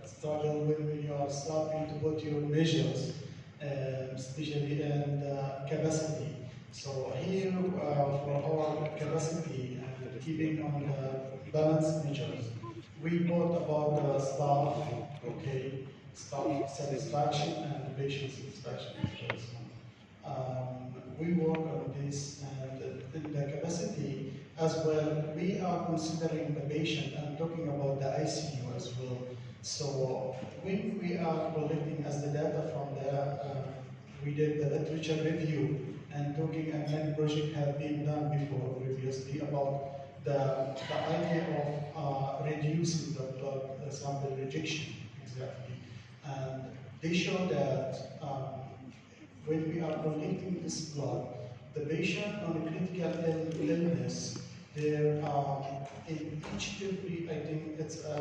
struggle when you are starting to put your measures, especially in capacity. So here, for our capacity and keeping on the balance measures, we brought about the staff, okay, staff satisfaction and patient satisfaction as well. We work on this, and in the capacity as well, we are considering the patient and talking about the ICU as well. So when we are collecting as the data from we did the literature review and talking, and many projects have been done before previously about the idea of reducing the blood sample rejection, exactly. And they show that when we are collecting this blood, the patient on a critical illness, there in each every, I think it's